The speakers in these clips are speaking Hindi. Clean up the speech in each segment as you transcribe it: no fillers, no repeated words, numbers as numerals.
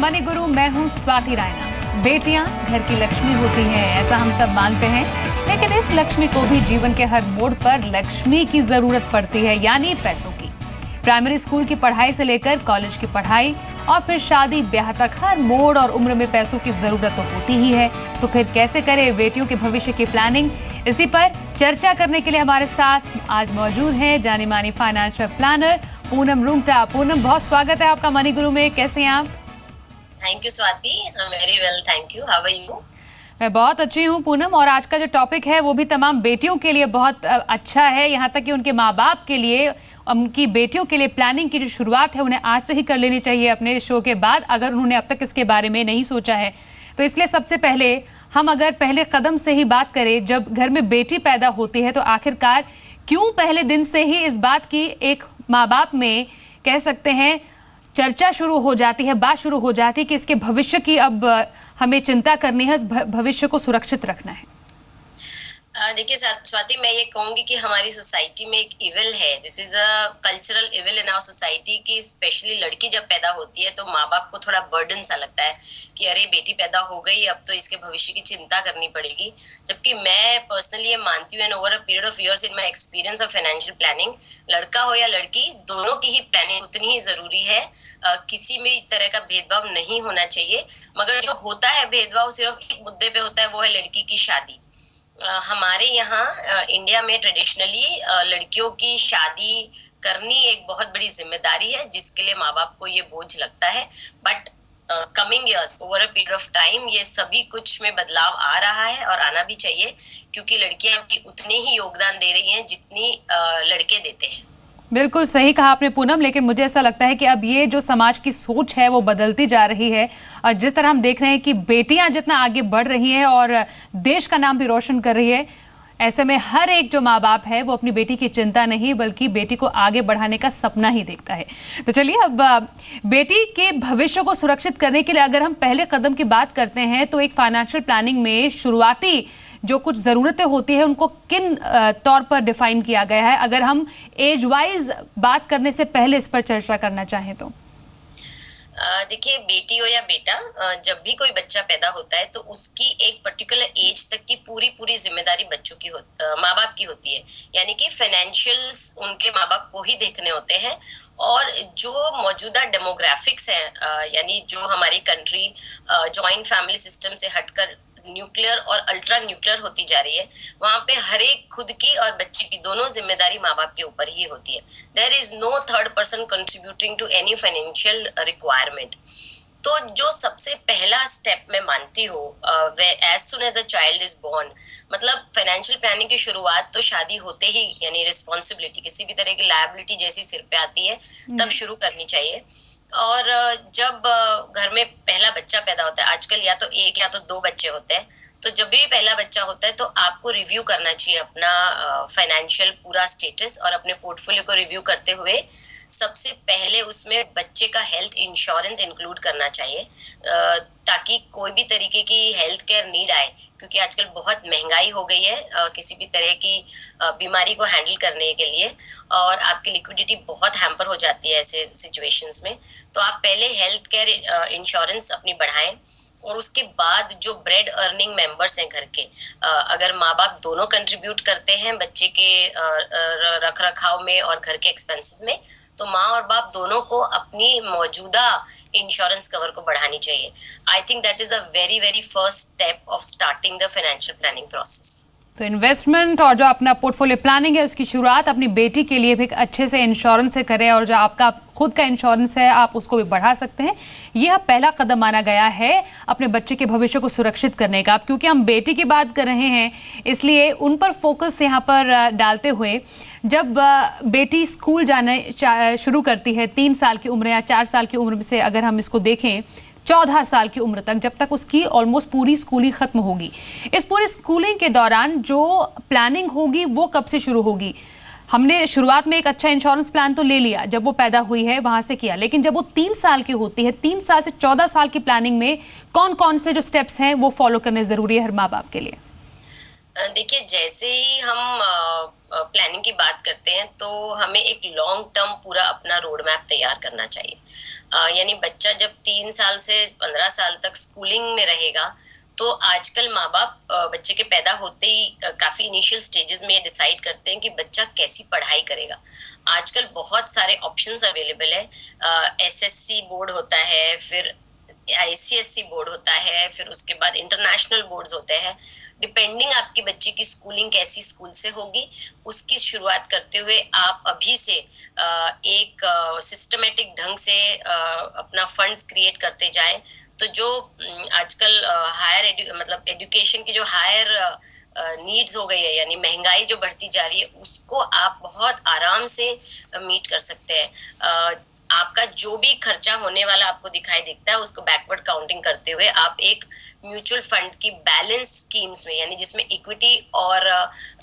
मनी गुरु मैं हूँ स्वाति रायना। बेटियां घर की लक्ष्मी होती हैं, ऐसा हम सब मानते हैं, लेकिन इस लक्ष्मी को भी जीवन के हर मोड़ पर लक्ष्मी की जरूरत पड़ती है, यानी पैसों की। प्राइमरी स्कूल की पढ़ाई से लेकर कॉलेज की पढ़ाई और फिर शादी ब्याह तक हर मोड़ और उम्र में पैसों की जरूरत तो होती ही है। तो फिर कैसे करें बेटियों के भविष्य की प्लानिंग? इसी पर चर्चा करने के लिए हमारे साथ आज मौजूद हैं जानी मानी फाइनेंशियल प्लानर पूनम रुंगटा। पूनम, बहुत स्वागत है आपका मनी गुरु में। कैसे हैं आप? Thank you Swati, very well, thank you. How are you? मैं बहुत अच्छी हूँ पूनम, और आज का जो टॉपिक है वो भी तमाम बेटियों के लिए बहुत अच्छा है, यहाँ तक कि उनके माँ बाप के लिए, उनकी बेटियों के लिए प्लानिंग की जो शुरुआत है उन्हें आज से ही कर लेनी चाहिए अपने शो के बाद, अगर उन्होंने अब तक इसके बारे में नहीं सोचा है। तो इसलिए सबसे पहले हम अगर पहले कदम से ही बात करें, जब घर में बेटी पैदा होती है तो आखिरकार क्यों पहले दिन से ही इस बात की एक माँ बाप में कह सकते हैं चर्चा शुरू हो जाती है, बात शुरू हो जाती है कि इसके भविष्य की अब हमें चिंता करनी है, भविष्य को सुरक्षित रखना है। देखिए स्वाति, मैं ये कहूंगी कि हमारी सोसाइटी में एक इविल है। This is a cultural evil in our society कि स्पेशली लड़की जब पैदा होती है तो माँ बाप को थोड़ा बर्डन सा लगता है कि अरे बेटी पैदा हो गई, अब तो इसके भविष्य की चिंता करनी पड़ेगी। जबकि मैं पर्सनली ये मानती हूँ, and over a period of years in my experience of financial planning, लड़का हो या लड़की, दोनों की ही प्लानिंग उतनी ही जरूरी है। किसी भी तरह का भेदभाव नहीं होना चाहिए। मगर जो होता है भेदभाव सिर्फ एक मुद्दे पे होता है, वो है लड़की की शादी। हमारे यहाँ इंडिया में ट्रेडिशनली लड़कियों की शादी करनी एक बहुत बड़ी जिम्मेदारी है, जिसके लिए माँ बाप को ये बोझ लगता है। But coming years, over a period of time, ये सभी कुछ में बदलाव आ रहा है और आना भी चाहिए, क्योंकि लड़कियां भी उतने ही योगदान दे रही हैं जितनी लड़के देते हैं। बिल्कुल सही कहा आपने पूनम, लेकिन मुझे ऐसा लगता है कि अब ये जो समाज की सोच है वो बदलती जा रही है, और जिस तरह हम देख रहे हैं कि बेटियां जितना आगे बढ़ रही हैं और देश का नाम भी रोशन कर रही है, ऐसे में हर एक जो माँ बाप है वो अपनी बेटी की चिंता नहीं बल्कि बेटी को आगे बढ़ाने का सपना ही देखता है। तो चलिए, अब बेटी के भविष्य को सुरक्षित करने के लिए अगर हम पहले कदम की बात करते हैं तो एक फाइनेंशियल प्लानिंग में शुरुआती जो कुछ ज़रूरतें होती है उनको किन तौर पर डिफाइन किया गया है, अगर हम एज वाइज बात करने से पहले इस पर चर्चा करना चाहें तो? देखिए, बेटी हो या बेटा, जब भी कोई बच्चा पैदा होता है तो उसकी एक पर्टिकुलर एज तक की पूरी जिम्मेदारी बच्चों की माँ बाप की होती है। यानी कि फाइनेंशियल्स उनके माँ बाप को ही देखने होते हैं। और जो मौजूदा डेमोग्राफिक्स हैं, यानी जो हमारी कंट्री जॉइंट फैमिली सिस्टम से हटकर न्यूक्लियर और अल्ट्रा न्यूक्लियर होती जा रही है, वहां पे हर एक खुद की और बच्चे की दोनों जिम्मेदारी माँ बाप के ऊपर ही होती है। There is no third person contributing to any financial requirement. तो जो सबसे पहला स्टेप मैं मानती हूँ, as soon as the child is born, मतलब फाइनेंशियल प्लानिंग की शुरुआत तो शादी होते ही, यानी रिस्पॉन्सिबिलिटी, किसी भी तरह की लायबिलिटी जैसी सिर पे आती है तब शुरू करनी चाहिए। और जब घर में पहला बच्चा पैदा होता है, आजकल या तो एक या तो दो बच्चे होते हैं, तो जब भी पहला बच्चा होता है तो आपको रिव्यू करना चाहिए अपना फाइनेंशियल पूरा स्टेटस, और अपने पोर्टफोलियो को रिव्यू करते हुए सबसे पहले उसमें बच्चे का हेल्थ इंश्योरेंस इंक्लूड करना चाहिए, ताकि कोई भी तरीके की हेल्थ केयर नीड आए, क्योंकि आजकल बहुत महंगाई हो गई है किसी भी तरह की बीमारी को हैंडल करने के लिए, और आपकी लिक्विडिटी बहुत हैम्पर हो जाती है ऐसे सिचुएशंस में। तो आप पहले हेल्थ केयर इंश्योरेंस अपनी बढ़ाएं, और उसके बाद जो ब्रेड अर्निंग मेंबर्स हैं घर के, अगर माँ बाप दोनों कंट्रीब्यूट करते हैं बच्चे के रख रखाव में और घर के एक्सपेंसेस में, तो माँ और बाप दोनों को अपनी मौजूदा इंश्योरेंस कवर को बढ़ानी चाहिए। I think that is a very very first step of starting the financial planning process. तो इन्वेस्टमेंट और जो अपना पोर्टफोलियो प्लानिंग है उसकी शुरुआत अपनी बेटी के लिए भी एक अच्छे से इंश्योरेंस से करें, और जो आपका खुद का इंश्योरेंस है आप उसको भी बढ़ा सकते हैं। यह पहला कदम माना गया है अपने बच्चे के भविष्य को सुरक्षित करने का। अब क्योंकि हम बेटी की बात कर रहे हैं इसलिए उन पर फोकस यहाँ पर डालते हुए, जब बेटी स्कूल जाने शुरू करती है 3 साल की उम्र या 4 साल की उम्र से, अगर हम इसको देखें 14 साल की उम्र तक, जब तक उसकी ऑलमोस्ट पूरी स्कूलिंग खत्म होगी, इस पूरी स्कूलिंग के दौरान जो प्लानिंग होगी वो कब से शुरू होगी? हमने शुरुआत में एक अच्छा इंश्योरेंस प्लान तो ले लिया, जब वो पैदा हुई है वहां से किया, लेकिन जब वो 3 साल की होती है, 3 साल से 14 साल की प्लानिंग में कौन कौन से जो स्टेप्स हैं वो फॉलो करने जरूरी है हर माँ बाप के लिए? देखिए, जैसे ही हम प्लानिंग की बात करते हैं तो हमें एक लॉन्ग टर्म पूरा अपना रोड मैप तैयार करना चाहिए। यानी बच्चा जब 3 साल से 15 साल तक स्कूलिंग में रहेगा तो आजकल माँ बाप बच्चे के पैदा होते ही काफी इनिशियल स्टेजेस में ये डिसाइड करते हैं कि बच्चा कैसी पढ़ाई करेगा। आजकल बहुत सारे ऑप्शंस अवेलेबल है। एसएससी बोर्ड होता है, फिर आईसीएससी बोर्ड होता है, फिर उसके बाद इंटरनेशनल बोर्ड्स होते हैं। डिपेंडिंग आपकी बच्ची की स्कूलिंग कैसी स्कूल से होगी, उसकी शुरुआत करते हुए आप अभी से एक सिस्टमेटिक ढंग से अपना फंड्स क्रिएट करते जाएं। तो जो आजकल हायर मतलब एजुकेशन की जो हायर नीड्स हो गई है, यानी महंगाई जो बढ़ती जा रही है, उसको आप बहुत आराम से मीट कर सकते हैं। आपका जो भी खर्चा होने वाला आपको दिखाई दिखता है, उसको बैकवर्ड काउंटिंग करते हुए आप एक म्यूचुअल फंड की बैलेंस स्कीम्स में, यानी जिसमें इक्विटी और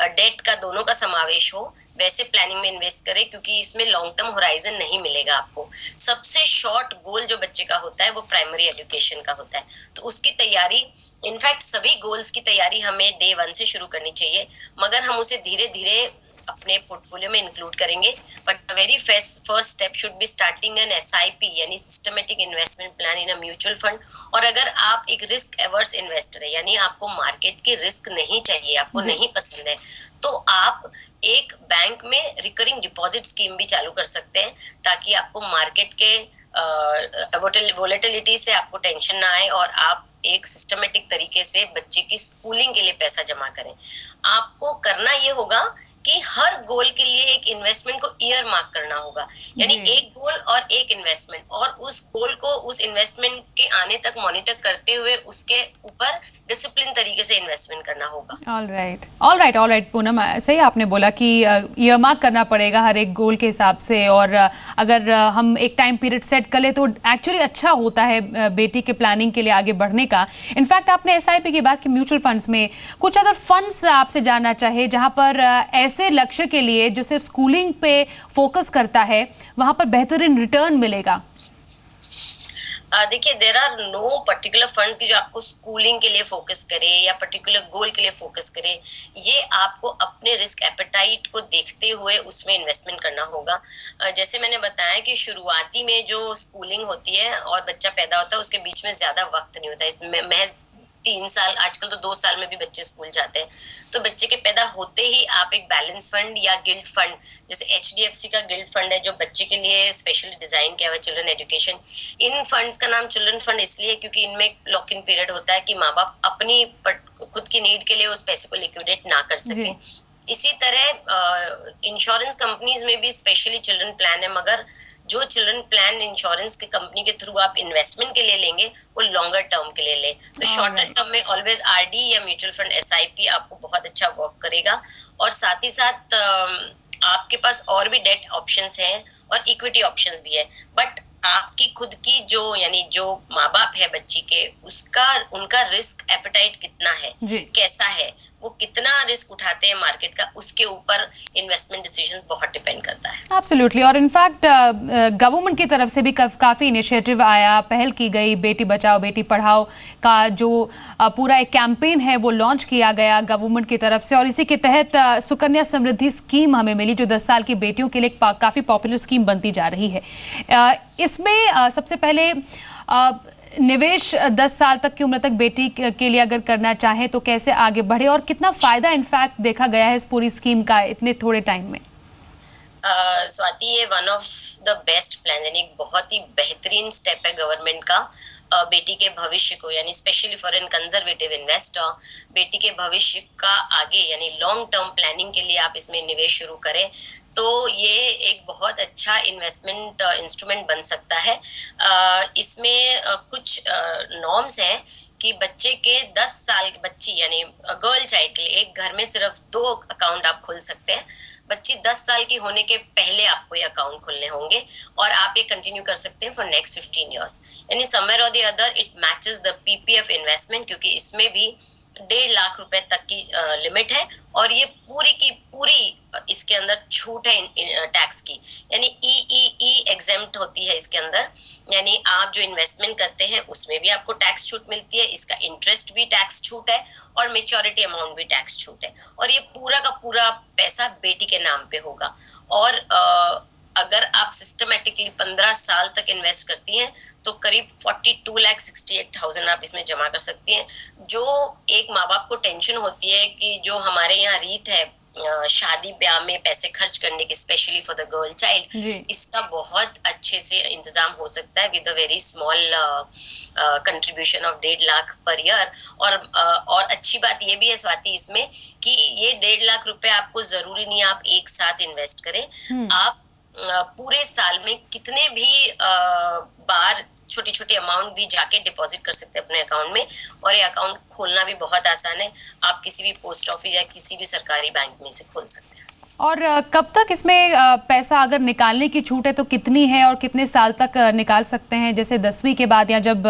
डेट का दोनों का समावेश हो, वैसे प्लानिंग में इन्वेस्ट करें, क्योंकि इसमें लॉन्ग टर्म होराइजन नहीं मिलेगा आपको। सबसे शॉर्ट गोल जो बच्चे का होता है वो प्राइमरी एजुकेशन का होता है। तो उसकी तैयारी, इनफैक्ट सभी गोल्स की तैयारी हमें डे 1 से शुरू करनी चाहिए, मगर हम उसे धीरे धीरे अपने पोर्टफोलियो में इंक्लूड करेंगे। But the very first step should be starting an SIP, यानी systematic investment plan in a mutual fund. और अगर आप एक रिस्क एवर्स इन्वेस्टर है, यानी आपको मार्केट की रिस्क नहीं चाहिए, आपको नहीं पसंद है, तो आप एक बैंक में रिकरिंग डिपॉजिट स्कीम भी चालू कर सकते हैं, ताकि आपको मार्केट के वोलेटिलिटी से आपको टेंशन ना आए और आप एक सिस्टमेटिक तरीके से बच्चे की स्कूलिंग के लिए पैसा जमा करें। आपको करना ये होगा कि हर गोल के लिए एक इन्वेस्टमेंट को ईयर मार्क करना होगा, यानी एक गोल और एक इन्वेस्टमेंट, और उस गोल को उस इन्वेस्टमेंट के आने तक मॉनिटर करते हुए उसके ऊपर डिसिप्लिन तरीके से इन्वेस्टमेंट करना होगा। ऑल राइट पूनम, सही आपने बोला कि ईयर मार्क करना पड़ेगा हर एक गोल के हिसाब से, और अगर हम एक टाइम पीरियड सेट कर ले तो एक्चुअली अच्छा होता है बेटी के प्लानिंग के लिए आगे बढ़ने का। इनफैक्ट आपने एसआईपी की बात की, म्यूचुअल फंड्स में कुछ अगर फंड्स आपसे जानना चाहे जहां पर ऐसे लक्ष्य के लिए जो सिर्फ स्कूलिंग पे फोकस करता है, वहां पर बेहतरीन रिटर्न मिलेगा। देखिए, there are no particular funds की जो आपको स्कूलिंग के लिए फोकस करे या पर्टिकुलर गोल के लिए फोकस करे। ये आपको अपने रिस्क एपेटाइट को देखते हुए उसमें इन्वेस्टमेंट करना होगा। जैसे मैंने बताया कि शुरुआती में जो स्कूलिंग होती है और बच्चा पैदा होता है, उसके बीच में ज्यादा वक्त नहीं होता है। इसमें महज 3 साल, आजकल तो 2 साल में भी बच्चे स्कूल जाते हैं। तो बच्चे के पैदा होते ही आप एक बैलेंस फंड या गिल्ड फंड, जैसे HDFC का गिल्ड फंड है जो बच्चे के लिए स्पेशली डिजाइन किया हुआ, चिल्ड्रन एजुकेशन। इन फंड्स का नाम चिल्ड्रन फंड इसलिए है क्योंकि इनमें लॉक इन पीरियड होता है कि माँ बाप अपनी खुद की नीड के लिए उस पैसे को लिक्विडेट ना कर सके। इसी तरह इंश्योरेंस कंपनीज में भी स्पेशली चिल्ड्रन प्लान है, मगर जो चिल्ड्रन प्लान इंश्योरेंस की कंपनी के थ्रू आप इन्वेस्टमेंट के लिए लेंगे वो लॉन्गर टर्म के लिए लें। तो शॉर्टर टर्म में ऑलवेज आरडी या म्यूचुअल फंड एसआईपी आपको बहुत अच्छा वर्क करेगा। और साथ ही साथ आपके पास और भी डेट ऑप्शंस हैं और इक्विटी ऑप्शंस भी है, बट आपकी खुद की जो, यानी जो माँ बाप है बच्ची के, उनका रिस्क एपेटाइट कितना है, कैसा है, वो कितना रिस्क उठाते हैं मार्केट का, उसके ऊपर इन्वेस्टमेंट डिसीजंस बहुत डिपेंड करता है। एब्सोल्युटली। और इनफैक्ट गवर्नमेंट की तरफ से भी काफ़ी इनिशिएटिव आया, पहल की गई, बेटी बचाओ बेटी पढ़ाओ का जो पूरा एक कैंपेन है वो लॉन्च किया गया गवर्नमेंट की तरफ से, और इसी के तहत सुकन्या समृद्धि स्कीम हमें मिली, जो 10 साल की बेटियों के लिए काफ़ी पॉपुलर स्कीम बनती जा रही है। इसमें सबसे पहले निवेश 10 साल तक की उम्र तक बेटी के लिए अगर करना चाहे तो कैसे आगे बढ़े, और कितना फायदा इनफैक्ट देखा गया है इस पूरी स्कीम का इतने थोड़े टाइम में? स्वाति, ये one of the best plan, यानी बहुत ही बेहतरीन स्टेप है गवर्नमेंट का बेटी के भविष्य को, यानी specially for an conservative investor, बेटी के भविष्य का आगे यानी लॉन्ग टर्म प्लानिंग के लिए आप इसमें निवेश शुरू करें तो ये एक बहुत अच्छा इन्वेस्टमेंट इंस्ट्रूमेंट बन सकता है। इसमें कुछ नॉर्म्स हैं कि बच्चे के 10 साल की बच्ची यानी गर्ल चाइल्ड के लिए एक घर में सिर्फ 2 अकाउंट आप खोल सकते हैं। बच्ची 10 साल की होने के पहले आपको ये अकाउंट खोलने होंगे और आप ये कंटिन्यू कर सकते हैं फॉर नेक्स्ट 15 इयर्स। यानी समवेयर और the other it matches the PPF investment, क्योंकि इसमें भी 1.5 लाख रुपए तक की लिमिट है, और ये पूरी की पूरी इसके अंदर छूट है टैक्स की, यानी ई एग्जेम्प्ट होती है इसके अंदर। यानी आप जो इन्वेस्टमेंट करते हैं उसमें भी आपको टैक्स छूट मिलती है, इसका इंटरेस्ट भी टैक्स छूट है, और मेच्योरिटी अमाउंट भी टैक्स छूट है, और ये पूरा का पूरा पैसा बेटी के नाम पे होगा। और अगर आप सिस्टमेटिकली 15 साल तक इन्वेस्ट करती हैं तो करीब 42,68,000 आप इसमें जमा कर सकती हैं। जो एक माँ बाप को टेंशन होती है कि जो हमारे यहाँ रीत है शादी ब्याह में पैसे खर्च करने की, specially for the girl child, इसका बहुत अच्छे से इंतजाम हो सकता है with a very small contribution of 1.5 lakh per year. और अच्छी बात ये भी है स्वाति इसमें कि ये 1.5 लाख रुपए आपको जरूरी नहीं आप एक साथ इन्वेस्ट करें, आप पूरे साल में कितने भी बार छोटी छोटी अमाउंट भी जाके डिपॉजिट कर सकते हैं अपने अकाउंट में, और ये अकाउंट खोलना भी बहुत आसान है। आप किसी भी पोस्ट ऑफिस या किसी भी सरकारी बैंक में से खोल सकते हैं। और कब तक इसमें पैसा अगर निकालने की छूट है तो कितनी है, और कितने साल तक निकाल सकते हैं? जैसे 10वीं के बाद, या जब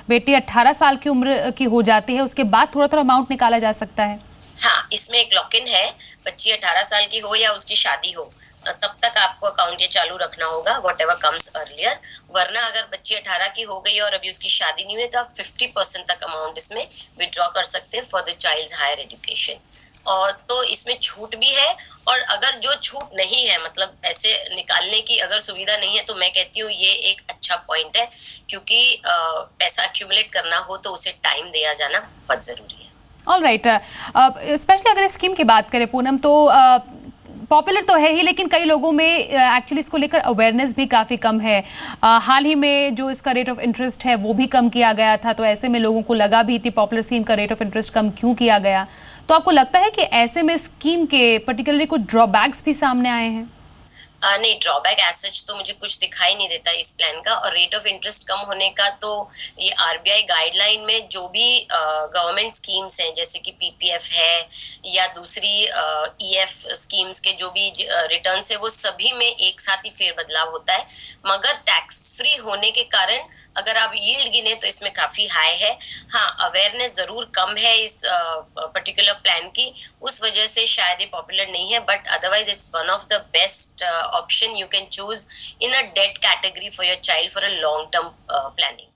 बेटी 18 साल की उम्र की हो जाती है उसके बाद थोड़ा थोड़ा अमाउंट निकाला जा सकता है? हाँ, इसमें एक लॉक इन है, बच्ची 18 साल की हो या उसकी शादी हो, तब तक आपको अकाउंट ये चालू रखना होगा, वॉट एवर कम्स अर्लियर। वरना अगर बच्ची 18 की हो गई और अभी उसकी शादी नहीं हुई तो आप 50% तक अमाउंट इसमें विड्रॉ कर सकते हैं for the child's higher education. और तो इसमें छूट भी है, और अगर जो छूट नहीं है, मतलब पैसे निकालने की अगर सुविधा नहीं है, तो मैं कहती हूँ ये एक अच्छा पॉइंट है, क्योंकि पैसा एक्यूमुलेट करना हो तो उसे टाइम दिया जाना बहुत जरूरी है। ऑल राइट, स्पेशली अगर स्कीम की बात करें पूनम, तो पॉपुलर तो है ही, लेकिन कई लोगों में एक्चुअली इसको लेकर अवेयरनेस भी काफ़ी कम है। हाल ही में जो इसका रेट ऑफ इंटरेस्ट है वो भी कम किया गया था, तो ऐसे में लोगों को लगा भी इतनी पॉपुलर स्कीम का रेट ऑफ इंटरेस्ट कम क्यों किया गया। तो आपको लगता है कि ऐसे में स्कीम के पर्टिकुलरली कुछ ड्रॉबैक्स भी सामने आए हैं? नहीं, ड्रॉबैक एज सच तो मुझे कुछ दिखाई नहीं देता इस प्लान का। और रेट ऑफ इंटरेस्ट कम होने का तो ये आरबीआई गाइडलाइन में जो भी गवर्नमेंट स्कीम्स हैं, जैसे कि पीपीएफ है या दूसरी ईएफ स्कीम्स के जो भी रिटर्न्स है, वो सभी में एक साथ ही फेरबदलाव होता है। मगर टैक्स फ्री होने के कारण अगर आप यील्ड गिने तो इसमें काफी हाई है। हाँ, अवेयरनेस जरूर कम है इस पर्टिकुलर प्लान की, उस वजह से शायद ये पॉपुलर नहीं है, but otherwise it's one of the best option you can choose in a debt category for your child for a long term planning.